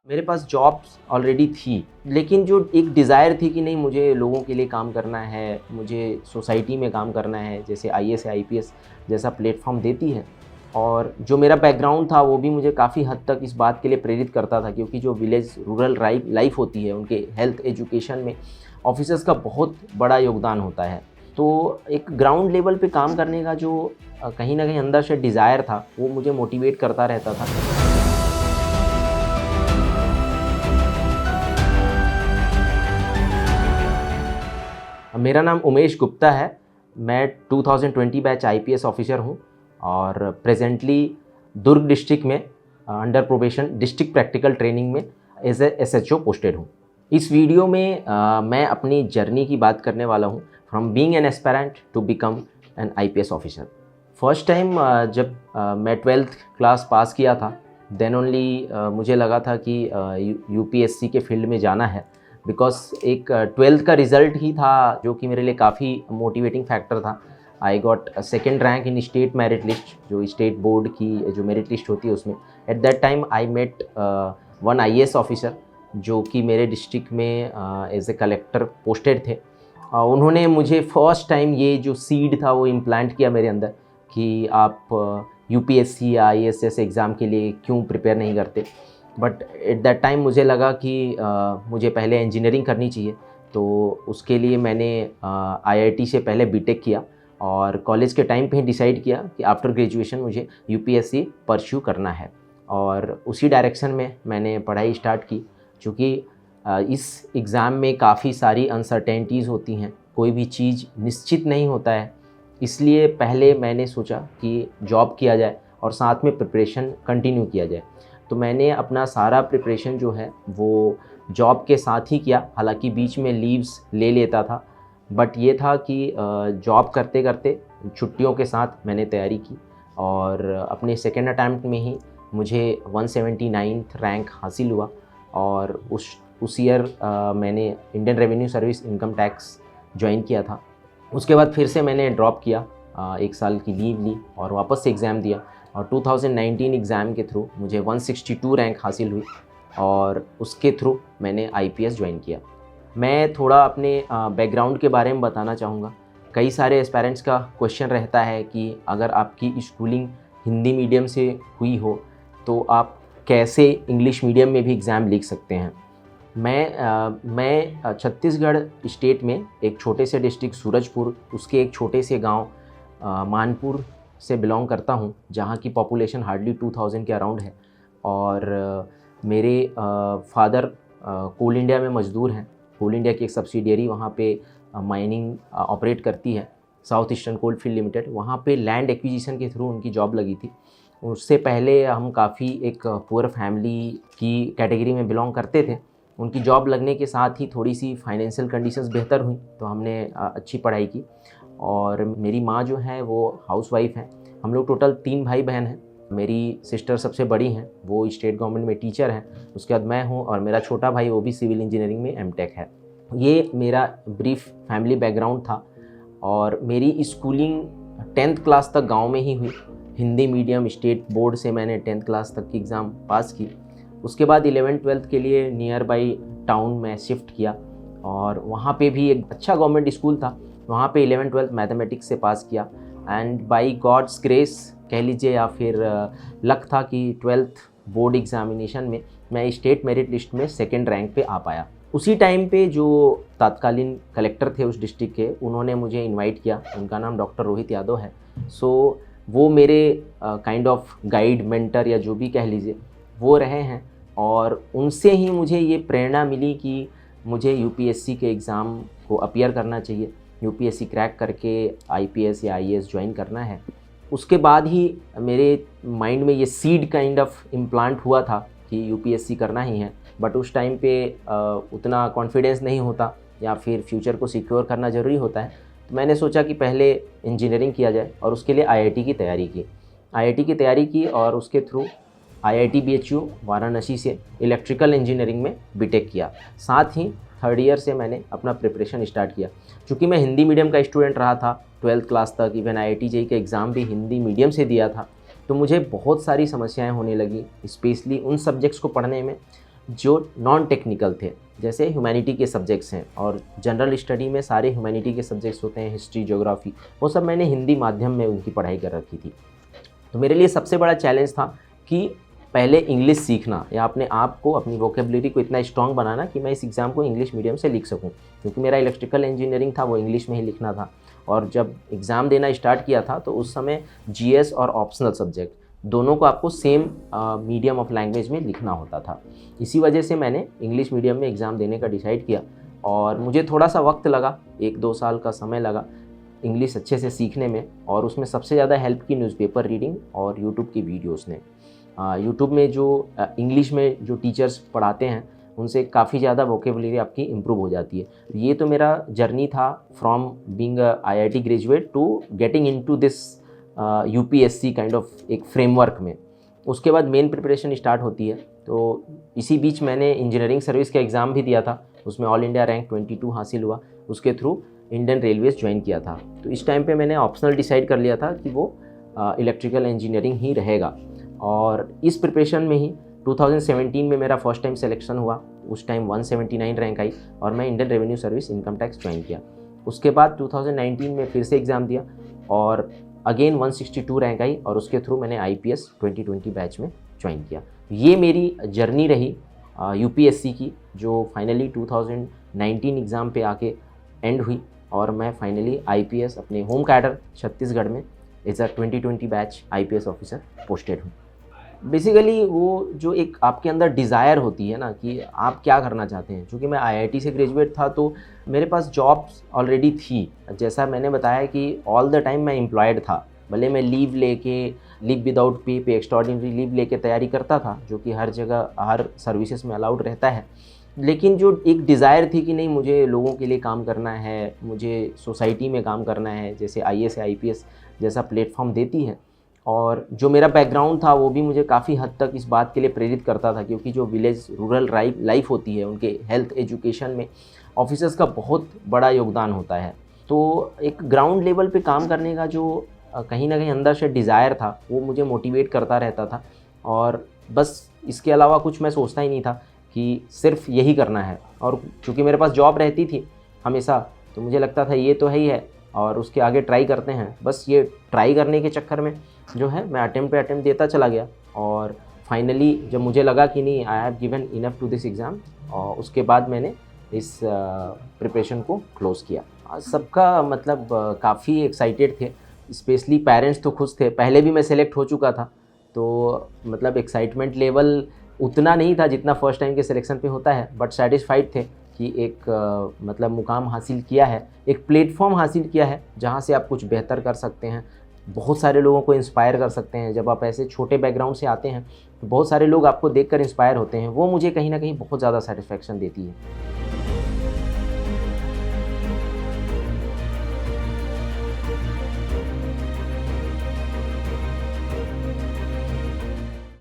मेरे पास jobs already थी, लेकिन जो एक डिज़ायर थी कि नहीं मुझे लोगों के लिए काम करना है, मुझे सोसाइटी में काम करना है, जैसे आईएएस या आईपीएस जैसा प्लेटफ़ॉर्म देती है। और जो मेरा बैकग्राउंड था वो भी मुझे काफ़ी हद तक इस बात के लिए प्रेरित करता था, क्योंकि जो विलेज रूरल लाइफ़ होती है, उनके हेल्थ एजुकेशन में ऑफ़िसर्स का बहुत बड़ा योगदान होता है। तो एक ग्राउंड लेवल पे काम करने का जो कहीं न कहीं अंदर से डिज़ायर था, वो मुझे मोटिवेट करता रहता था। मेरा नाम उमेश गुप्ता है। मैं 2020 बैच आईपीएस ऑफिसर हूँ और प्रेजेंटली दुर्ग डिस्ट्रिक्ट में under probation district practical training में एज ए एसएचओ पोस्टेड हूँ। इस वीडियो में मैं अपनी जर्नी की बात करने वाला हूँ, from being an aspirant to become an IPS officer. First time जब मैं 12th क्लास पास किया था, देन ओनली मुझे लगा था कि यूपीएससी के फील्ड में जाना है, बिकॉज एक 12th का रिज़ल्ट ही था जो कि मेरे लिए काफ़ी मोटिवेटिंग फैक्टर था। I got second rank in state merit list, जो स्टेट बोर्ड की जो मेरिट लिस्ट होती है उसमें। At that time I met one IAS officer जो कि मेरे डिस्ट्रिक्ट में एज ए कलेक्टर पोस्टेड थे। उन्होंने मुझे फर्स्ट टाइम ये जो सीड था वो इम्प्लांट किया मेरे अंदर कि आप यूपीएससी या आईएएस जैसे एग्ज़ाम के लिए क्यों प्रिपेयर नहीं करते। बट एट दैट टाइम मुझे लगा कि मुझे पहले इंजीनियरिंग करनी चाहिए, तो उसके लिए मैंने आईआईटी से पहले बीटेक किया और कॉलेज के टाइम पे ही डिसाइड किया कि आफ्टर ग्रेजुएशन मुझे यूपीएससी परस्यू करना है, और उसी डायरेक्शन में मैंने पढ़ाई स्टार्ट की। चूँकि इस एग्ज़ाम में काफ़ी सारी अनसर्टेनिटीज़ होती हैं, कोई भी चीज़ निश्चित नहीं होता है, इसलिए पहले मैंने सोचा कि जॉब किया जाए और साथ में प्रिपरेशन कंटिन्यू किया जाए। तो मैंने अपना सारा प्रिपरेशन जो है वो जॉब के साथ ही किया, हालांकि बीच में लीव्स ले लेता था, बट ये था कि जॉब करते करते छुट्टियों के साथ मैंने तैयारी की और अपने सेकेंड अटैम्प्ट में ही मुझे 179th रैंक हासिल हुआ। और उस ईयर मैंने Indian revenue service income tax join किया था। उसके बाद फिर से मैंने ड्रॉप किया, 1 साल की लीव ली और वापस से एग्ज़ाम दिया, और 2019 एग्ज़ाम के थ्रू मुझे 162 रैंक हासिल हुई और उसके थ्रू मैंने आईपीएस ज्वाइन किया। मैं थोड़ा अपने बैकग्राउंड के बारे में बताना चाहूँगा। कई सारे एस्पायरेंट्स का क्वेश्चन रहता है कि अगर आपकी स्कूलिंग हिंदी मीडियम से हुई हो तो आप कैसे इंग्लिश मीडियम में भी एग्ज़ाम लिख सकते हैं। मैं छत्तीसगढ़ स्टेट में एक छोटे से डिस्ट्रिक्ट सूरजपुर, उसके एक छोटे से गांव मानपुर से बिलोंग करता हूं, जहां की पॉपुलेशन हार्डली 2000 के अराउंड है। और मेरे फादर कोल इंडिया में मज़दूर हैं। कोल इंडिया की एक सब्सिडियरी वहां पे माइनिंग ऑपरेट करती है, South Eastern Coal Field Limited. वहां पे लैंड एक्विजिशन के थ्रू उनकी जॉब लगी थी। उससे पहले हम काफ़ी एक पुअर फैमिली की कैटेगरी में बिलोंग करते थे। उनकी जॉब लगने के साथ ही थोड़ी सी फाइनेंशियल कंडीशंस बेहतर हुई, तो हमने अच्छी पढ़ाई की। और मेरी माँ जो है वो हाउसवाइफ हैं। हम लोग टोटल 3 भाई बहन हैं। मेरी सिस्टर सबसे बड़ी हैं, वो स्टेट गवर्नमेंट में टीचर हैं। उसके बाद मैं हूँ और मेरा छोटा भाई वो भी सिविल इंजीनियरिंग में एमटेक है। ये मेरा ब्रीफ फैमिली बैकग्राउंड था। और मेरी स्कूलिंग 10th क्लास तक गाँव में ही हुई। हिंदी मीडियम स्टेट बोर्ड से मैंने 10th क्लास तक की एग्ज़ाम पास की। उसके बाद 11th-12th के लिए नियर बाई टाउन में शिफ्ट किया और वहाँ पे भी एक अच्छा गवर्नमेंट स्कूल था, वहाँ पे 11th-12th मैथमेटिक्स से पास किया। एंड बाई गॉड्स ग्रेस कह लीजिए या फिर लक था कि 12th बोर्ड एग्जामिनेशन में मैं स्टेट मेरिट लिस्ट में सेकेंड रैंक पे आ पाया। उसी टाइम पे जो तत्कालीन कलेक्टर थे उस डिस्ट्रिक्ट के, उन्होंने मुझे इनवाइट किया। उनका नाम डॉक्टर रोहित यादव है। सो वो मेरे काइंड ऑफ गाइड, मेंटर या जो भी कह लीजिए वो रहे हैं। और उनसे ही मुझे ये प्रेरणा मिली कि मुझे यूपीएससी के एग्ज़ाम को अपीयर करना चाहिए, यूपीएससी क्रैक करके आईपीएस या आईएएस ज्वाइन करना है। उसके बाद ही मेरे माइंड में ये सीड काइंड ऑफ इम्प्लांट हुआ था कि यूपीएससी करना ही है। बट उस टाइम पे उतना कॉन्फिडेंस नहीं होता या फिर फ्यूचर को सिक्योर करना ज़रूरी होता है। तो मैंने सोचा कि पहले इंजीनियरिंग किया जाए और उसके लिए आईआईटी की तैयारी की। आईआईटी की तैयारी की और उसके थ्रू आईआईटी बीएचयू वाराणसी से इलेक्ट्रिकल इंजीनियरिंग में बीटेक किया। साथ ही 3rd ईयर से मैंने अपना प्रिपरेशन स्टार्ट किया। चूँकि मैं हिंदी मीडियम का स्टूडेंट रहा था 12th क्लास तक, इवन आईआईटी जेईई का एग्ज़ाम भी हिंदी मीडियम से दिया था, तो मुझे बहुत सारी समस्याएं होने लगी, स्पेशली उन सब्जेक्ट्स को पढ़ने में जो नॉन टेक्निकल थे, जैसे ह्यूमैनिटी के सब्जेक्ट्स हैं और जनरल स्टडी में सारे ह्यूमैनिटी के सब्जेक्ट्स होते हैं, हिस्ट्री, ज्योग्राफी, वो सब मैंने हिंदी माध्यम में उनकी पढ़ाई कर रखी थी। तो मेरे लिए सबसे बड़ा चैलेंज था कि पहले इंग्लिश सीखना या अपने आप को, अपनी वोकेबलरी को इतना स्ट्रॉन्ग बनाना कि मैं इस एग्ज़ाम को इंग्लिश मीडियम से लिख सकूं, क्योंकि मेरा इलेक्ट्रिकल इंजीनियरिंग था, वो इंग्लिश में ही लिखना था। और जब एग्ज़ाम देना स्टार्ट किया था तो उस समय जीएस और ऑप्शनल सब्जेक्ट दोनों को आपको सेम मीडियम ऑफ लैंग्वेज में लिखना होता था। इसी वजह से मैंने इंग्लिश मीडियम में एग्ज़ाम देने का डिसाइड किया और मुझे थोड़ा सा वक्त लगा, 1-2 साल का समय लगा इंग्लिश अच्छे से सीखने में। और उसमें सबसे ज़्यादा हेल्प की न्यूज़पेपर रीडिंग और यूट्यूब की वीडियोस ने। यूट्यूब में जो इंग्लिश में जो टीचर्स पढ़ाते हैं उनसे काफ़ी ज़्यादा वोकेबलरी आपकी इम्प्रूव हो जाती है। ये तो मेरा जर्नी था from being a IIT graduate to getting into this UPSC kind of एक फ्रेमवर्क में। उसके बाद मेन प्रिपरेशन स्टार्ट होती है। तो इसी बीच मैंने इंजीनियरिंग सर्विस का एग्ज़ाम भी दिया था, उसमें ऑल इंडिया रैंक 22 हासिल हुआ, उसके थ्रू इंडियन रेलवेज़ ज्वाइन किया था। तो इस टाइम पे मैंने ऑप्शनल डिसाइड कर लिया था कि वो इलेक्ट्रिकल इंजीनियरिंग ही रहेगा। और इस प्रिपरेशन में ही 2017 में मेरा फर्स्ट टाइम सिलेक्शन हुआ, उस टाइम 179 रैंक आई और मैं Indian revenue service income tax join किया। उसके बाद 2019 में फिर से एग्ज़ाम दिया और अगेन 162 रैंक आई और उसके थ्रू मैंने आईपीएस 2020 बैच में ज्वाइन किया। ये मेरी जर्नी रही यूपीएससी की, जो फाइनली 2019 एग्ज़ाम पे आके एंड हुई और मैं फाइनली आईपीएस अपने होम कैडर छत्तीसगढ़ में as a 2020 batch IPS officer posted हूँ। बेसिकली वो जो एक आपके अंदर डिज़ायर होती है ना कि आप क्या करना चाहते हैं। चूँकि मैं आईआईटी से ग्रेजुएट था तो मेरे पास जॉब्स ऑलरेडी थी। जैसा मैंने बताया कि ऑल द टाइम मैं एम्प्लॉयड था, भले मैं leave without pay extraordinary leave लेके तैयारी करता था, जो कि हर जगह हर सर्विसेज में अलाउड रहता है। लेकिन जो एक डिज़ायर थी कि नहीं, मुझे लोगों के लिए काम करना है, मुझे सोसाइटी में काम करना है, जैसे आईएएस या आईपीएस जैसा प्लेटफॉर्म देती है। और जो मेरा बैकग्राउंड था वो भी मुझे काफ़ी हद तक इस बात के लिए प्रेरित करता था, क्योंकि जो विलेज रूरल लाइफ होती है उनके हेल्थ एजुकेशन में ऑफिसर्स का बहुत बड़ा योगदान होता है। तो एक ग्राउंड लेवल पे काम करने का जो कहीं ना कहीं अंदर से डिज़ायर था वो मुझे मोटिवेट करता रहता था। और बस इसके अलावा कुछ मैं सोचता ही नहीं था कि सिर्फ यही करना है। और चूँकि मेरे पास जॉब रहती थी हमेशा, तो मुझे लगता था ये तो है ही है और उसके आगे ट्राई करते हैं। बस ये ट्राई करने के चक्कर में जो है मैं अटेम्प्ट देता चला गया और फाइनली जब मुझे लगा कि नहीं, I have given enough to this exam, और उसके बाद मैंने इस प्रिपरेशन को क्लोज़ किया। सबका मतलब काफ़ी एक्साइटेड थे, स्पेशली पेरेंट्स तो खुश थे। पहले भी मैं सेलेक्ट हो चुका था, तो मतलब एक्साइटमेंट लेवल उतना नहीं था जितना फर्स्ट टाइम के सिलेक्शन पे होता है, बट सेटिस्फाइड थे कि एक मतलब मुकाम हासिल किया है, एक प्लेटफॉर्म हासिल किया है जहाँ से आप कुछ बेहतर कर सकते हैं, बहुत सारे लोगों को इंस्पायर कर सकते हैं। जब आप ऐसे छोटे बैकग्राउंड से आते हैं तो बहुत सारे लोग आपको देखकर इंस्पायर होते हैं, वो मुझे कहीं ना कहीं बहुत ज़्यादा सेटिस्फेक्शन देती है।